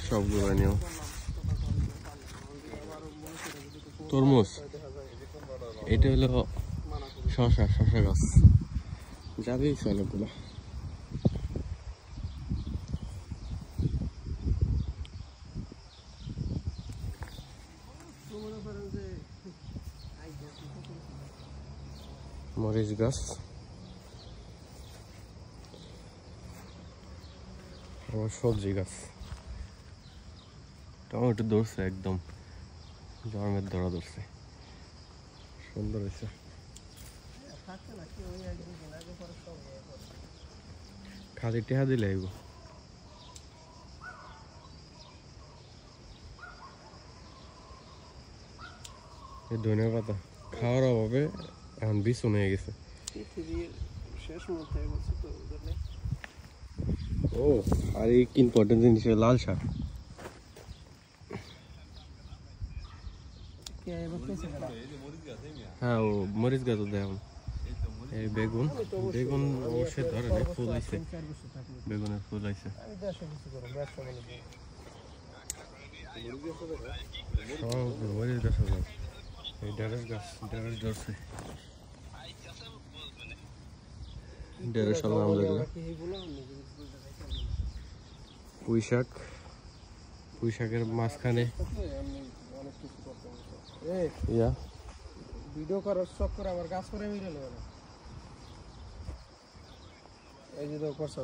সবগুলো নিও। তরমুজ, এটা হলো শশা গাছ, যাবেই অনেকগুলো। মরিচ গাছ, আমার সবজি গাছ। টমেটো ধরছে, একদম জন্মের ধরা ধরছে, সুন্দর হয়েছে। খালি টেহা দিলে আইব। এই ধনিয়া পাতা খাওয়ার অভাবে এখন বিছুন হয়ে গেছে। ও আর এই ইম্পর্টেন্ট জিনিস লাল শাক। হ্যাঁ, ও মরিচ গাছ দেয়। এই বেগুন অবশ্যই ধরে নেই, ফুল আইছে, বেগুনের ফুল আইছে। সব মরিচ গাছ, এই ঢেঁড়স গাছ, ঢেঁড়স ধরছে, ঢেঁড়স পুঁই শাকের মাঝখানে ভিডিও করার শখ করে আবার গাছ করে মিলে এই যে করছো